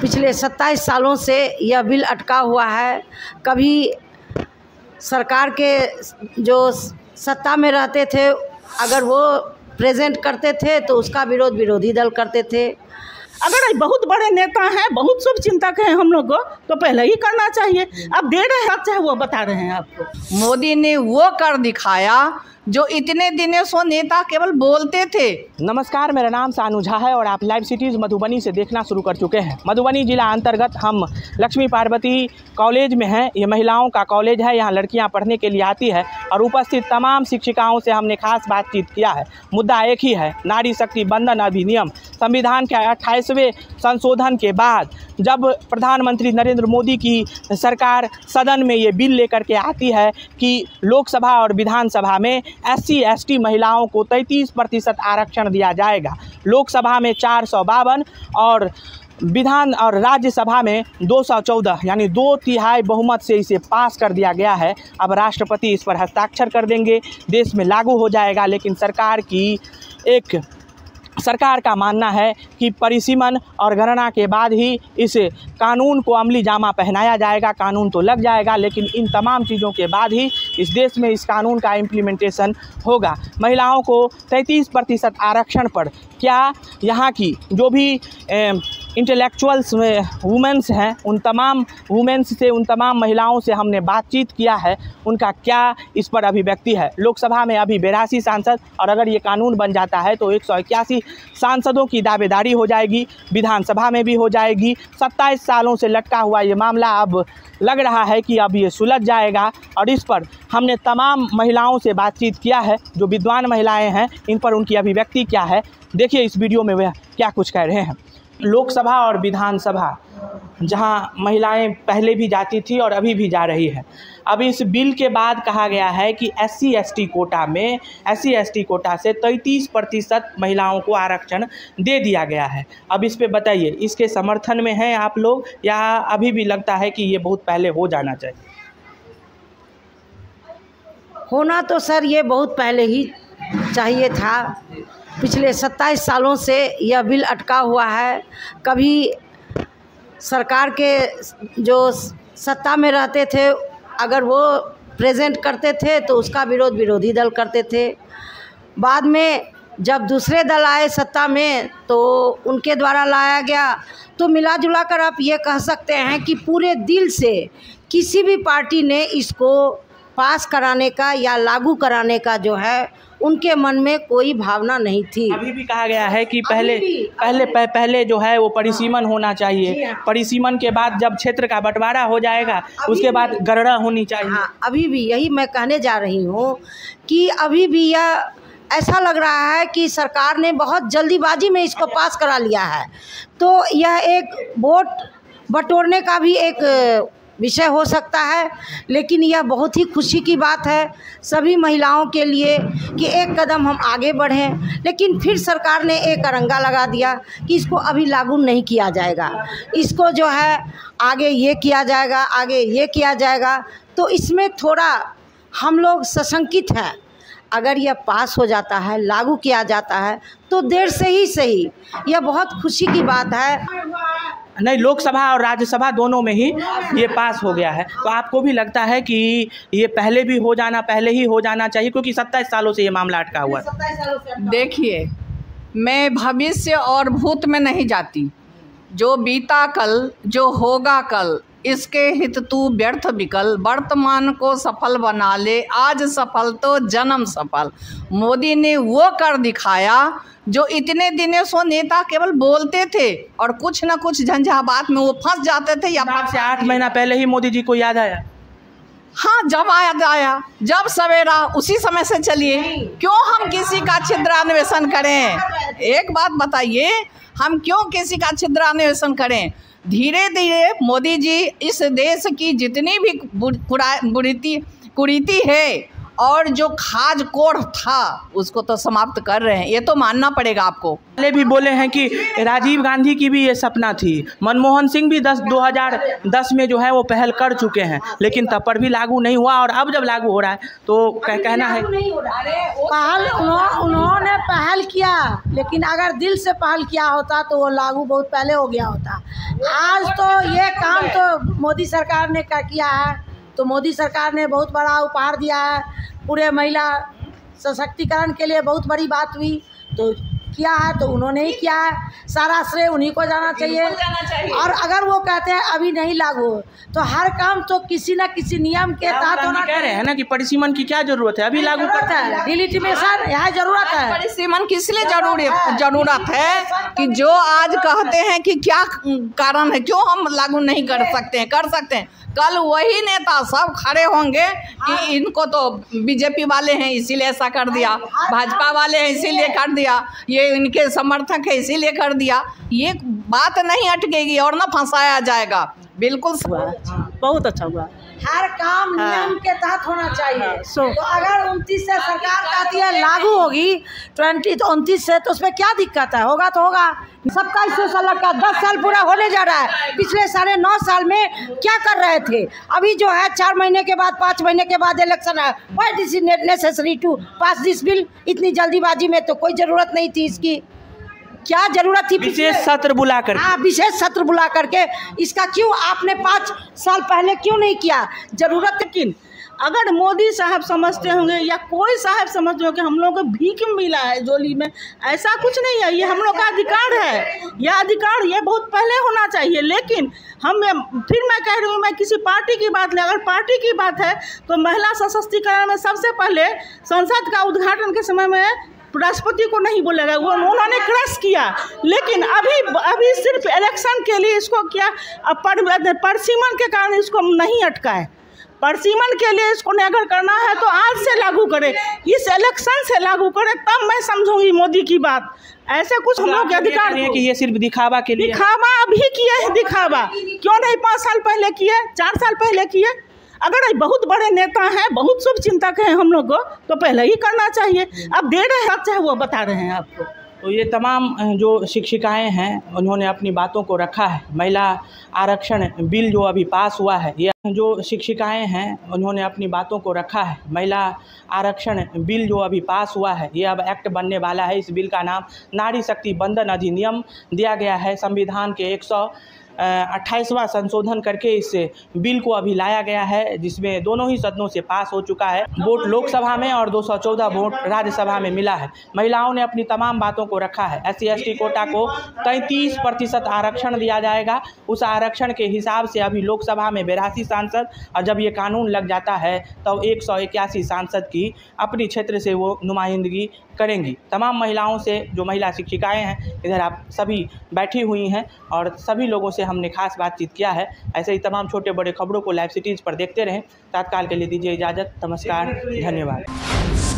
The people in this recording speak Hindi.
पिछले 27 सालों से यह बिल अटका हुआ है। कभी सरकार के जो सत्ता में रहते थे अगर वो प्रेजेंट करते थे तो उसका विरोध विरोधी दल करते थे। अगर बहुत बड़े नेता हैं, बहुत शुभ चिंतक हैं हम लोग को, तो पहले ही करना चाहिए। अब दे रहे हैं, चाहे वो बता रहे हैं आपको। मोदी ने वो कर दिखाया जो इतने दिनों से नेता केवल बोलते थे। नमस्कार, मेरा नाम सानू झा है और आप लाइव सिटीज़ मधुबनी से देखना शुरू कर चुके हैं। मधुबनी जिला अंतर्गत हम लक्ष्मी पार्वती कॉलेज में हैं। ये महिलाओं का कॉलेज है, यहाँ लड़कियाँ पढ़ने के लिए आती है और उपस्थित तमाम शिक्षिकाओं से हमने खास बातचीत किया है। मुद्दा एक ही है, नारी शक्ति बंधन अधिनियम। संविधान के 28वें संशोधन के बाद जब प्रधानमंत्री नरेंद्र मोदी की सरकार सदन में ये बिल लेकर के आती है कि लोकसभा और विधानसभा में SC ST महिलाओं को 33% आरक्षण दिया जाएगा। लोकसभा में 452 और विधान और राज्यसभा में 214 यानी 2/3 बहुमत से इसे पास कर दिया गया है। अब राष्ट्रपति इस पर हस्ताक्षर कर देंगे, देश में लागू हो जाएगा। लेकिन सरकार का मानना है कि परिसीमन और गणना के बाद ही इस कानून को अमली जामा पहनाया जाएगा। कानून तो लग जाएगा लेकिन इन तमाम चीज़ों के बाद ही इस देश में इस कानून का इम्प्लीमेंटेशन होगा। महिलाओं को 33% आरक्षण पर क्या यहाँ की जो भी इंटेलेक्चुअल्स वुमेंस हैं, उन तमाम महिलाओं से हमने बातचीत किया है, उनका क्या इस पर अभिव्यक्ति है। लोकसभा में अभी 82 सांसद और अगर ये कानून बन जाता है तो 181 सांसदों की दावेदारी हो जाएगी, विधानसभा में भी हो जाएगी। 27 सालों से लटका हुआ ये मामला अब लग रहा है कि अब ये सुलझ जाएगा और इस पर हमने तमाम महिलाओं से बातचीत किया है। जो विद्वान महिलाएं हैं, इन पर उनकी अभिव्यक्ति क्या है, देखिए इस वीडियो में वह क्या कुछ कह रहे हैं। लोकसभा और विधानसभा जहां महिलाएं पहले भी जाती थी और अभी भी जा रही है, अब इस बिल के बाद कहा गया है कि SC ST कोटा से 33% महिलाओं को आरक्षण दे दिया गया है। अब इस पे बताइए, इसके समर्थन में हैं आप लोग या अभी भी लगता है कि ये बहुत पहले हो जाना चाहिए? होना तो सर ये बहुत पहले ही चाहिए था। पिछले 27 सालों से यह बिल अटका हुआ है। कभी सरकार के जो सत्ता में रहते थे अगर वो प्रेजेंट करते थे तो उसका विरोध विरोधी दल करते थे। बाद में जब दूसरे दल आए सत्ता में तो उनके द्वारा लाया गया। तो मिला जुला कर आप ये कह सकते हैं कि पूरे दिल से किसी भी पार्टी ने इसको पास कराने का या लागू कराने का जो है उनके मन में कोई भावना नहीं थी। अभी भी कहा गया है कि पहले जो है वो परिसीमन होना चाहिए। परिसीमन के बाद जब क्षेत्र का बंटवारा हो जाएगा उसके बाद गणना होनी चाहिए। हाँ, अभी भी यही मैं कहने जा रही हूँ कि अभी भी यह ऐसा लग रहा है कि सरकार ने बहुत जल्दीबाजी में इसको पास करा लिया है। तो यह एक वोट बटोरने का भी एक विषय हो सकता है, लेकिन यह बहुत ही खुशी की बात है सभी महिलाओं के लिए कि एक कदम हम आगे बढ़ें। लेकिन फिर सरकार ने एक अरंगा लगा दिया कि इसको अभी लागू नहीं किया जाएगा, इसको जो है आगे ये किया जाएगा, आगे ये किया जाएगा। तो इसमें थोड़ा हम लोग सशंकित हैं। अगर यह पास हो जाता है, लागू किया जाता है तो देर से ही सही, यह बहुत खुशी की बात है। नहीं, लोकसभा और राज्यसभा दोनों में ही ये पास हो गया है। तो आपको भी लगता है कि ये पहले ही हो जाना चाहिए क्योंकि 27 सालों से ये मामला अटका हुआ है? देखिए, मैं भविष्य और भूत में नहीं जाती। जो बीता कल, जो होगा कल, इसके हित तू व्यर्थ विकल। वर्तमान को सफल बना ले, आज सफल तो जन्म सफल। मोदी ने वो कर दिखाया जो इतने दिनों से नेता केवल बोलते थे और कुछ न कुछ झंझावात में वो फंस जाते थे। या 8 महीना पहले ही मोदी जी को याद आया। हाँ, जब आया जब सवेरा उसी समय से चलिए। क्यों हम किसी का छिद्रान्वेषण करें? एक बात बताइए, हम क्यों किसी का छिद्रान्वेषण करें? धीरे धीरे मोदी जी इस देश की जितनी भी कुरीति है और जो खाज कोढ़ था उसको तो समाप्त कर रहे हैं, ये तो मानना पड़ेगा आपको। पहले भी बोले हैं कि राजीव गांधी की भी ये सपना थी, मनमोहन सिंह भी 2010 में जो है वो पहल कर चुके हैं, लेकिन तब पर भी लागू नहीं हुआ और अब जब लागू हो रहा है तो कहना है पहल उन्होंने पहल किया, लेकिन अगर दिल से पहल किया होता तो वो लागू बहुत पहले हो गया होता। आज तो ये काम तो मोदी सरकार ने किया है, तो मोदी सरकार ने बहुत बड़ा उपहार दिया है, पूरे महिला सशक्तिकरण के लिए बहुत बड़ी बात हुई तो किया है, तो उन्होंने ही किया है, सारा श्रेय उन्हीं को जाना चाहिए। और अगर वो कहते हैं अभी नहीं लागू तो हर काम तो किसी न किसी नियम के तहत होना। कह रहे हैं ना कि परिसीमन की क्या जरूरत है, अभी लागू करता है, डिलिटिमेशन यहाँ जरूरत है। परिसीमन किस लिए जरूरत है कि जो आज कहते हैं कि क्या कारण है, क्यों हम लागू नहीं कर सकते हैं, कर सकते हैं। कल वही नेता सब खड़े होंगे कि इनको तो बीजेपी वाले हैं इसीलिए ऐसा कर दिया, भाजपा वाले हैं इसीलिए कर दिया, ये इनके समर्थक है इसीलिए कर दिया। ये बात नहीं अटकेगी और ना फंसाया जाएगा। बिल्कुल बहुत अच्छा हुआ। हर काम नियम के तहत होना चाहिए। तो अगर 29 से सरकार कहती है लागू होगी 29 से, तो उसमें क्या दिक्कत है, होगा तो होगा। सबका इससे सलग का 10 साल पूरा होने जा रहा है। पिछले 9.5 साल में क्या कर रहे थे? अभी जो है 4 महीने के बाद 5 महीने के बाद इलेक्शन है। Why it is necessary to pass this bill? इतनी जल्दीबाजी में तो कोई ज़रूरत नहीं थी इसकी। क्या जरूरत थी? विशेष सत्र बुला कर, हाँ, विशेष सत्र बुला करके इसका क्यों आपने 5 साल पहले क्यों नहीं किया? जरूरत। लेकिन अगर मोदी साहब समझते होंगे या कोई साहब समझते होंगे हम लोगों को भीख मिला है जोली में, ऐसा कुछ नहीं है। ये हम लोग का अधिकार है, यह अधिकार ये बहुत पहले होना चाहिए। लेकिन फिर मैं कह रही हूँ, मैं किसी पार्टी की बात ले, अगर पार्टी की बात है तो महिला सशक्तिकरण में सबसे पहले संसद का उद्घाटन के समय में राष्ट्रपति को नहीं बोलेगा, वो उन्होंने क्रश किया। लेकिन अभी सिर्फ इलेक्शन के लिए इसको क्या परसीमन के कारण इसको नहीं अटका है। परसीमन के लिए इसको अगर करना है तो आज से लागू करे, इस इलेक्शन से लागू करे, तब मैं समझूंगी मोदी की बात। ऐसे कुछ हम लोग के अधिकार है कि ये सिर्फ दिखावा के लिए, दिखावा अभी किए है, दिखावा क्यों नहीं 5 साल पहले किए, 4 साल पहले किए? अगर बहुत बड़े नेता हैं, बहुत शुभ चिंतक हैं हम लोग को, तो पहले ही करना चाहिए। अब दे रहे हैं, चाहे वो बता रहे हैं आपको। तो ये तमाम जो शिक्षिकाएं हैं उन्होंने अपनी बातों को रखा है। महिला आरक्षण बिल जो अभी पास हुआ है, ये जो शिक्षिकाएं हैं उन्होंने अपनी बातों को रखा है। महिला आरक्षण बिल जो अभी पास हुआ है, ये अब एक्ट बनने वाला है। इस बिल का नाम नारी शक्ति बंधन अधिनियम दिया गया है। संविधान के 128वां संशोधन करके इस बिल को अभी लाया गया है, जिसमें दोनों ही सदनों से पास हो चुका है। वोट लोकसभा में और 214 वोट राज्यसभा में मिला है। महिलाओं ने अपनी तमाम बातों को रखा है। SC/ST कोटा को 33% आरक्षण दिया जाएगा। उस आरक्षण के हिसाब से अभी लोकसभा में 82 सांसद, और जब ये कानून लग जाता है तो 181 सांसद की अपनी क्षेत्र से वो नुमाइंदगी करेंगी। तमाम महिलाओं से, जो महिला शिक्षिकाएं हैं, इधर आप सभी बैठी हुई हैं और सभी लोगों से हमने खास बातचीत किया है। ऐसे ही तमाम छोटे बड़े खबरों को लाइव सिटीज़ पर देखते रहें। तत्काल के लिए दीजिए इजाज़त। नमस्कार, धन्यवाद।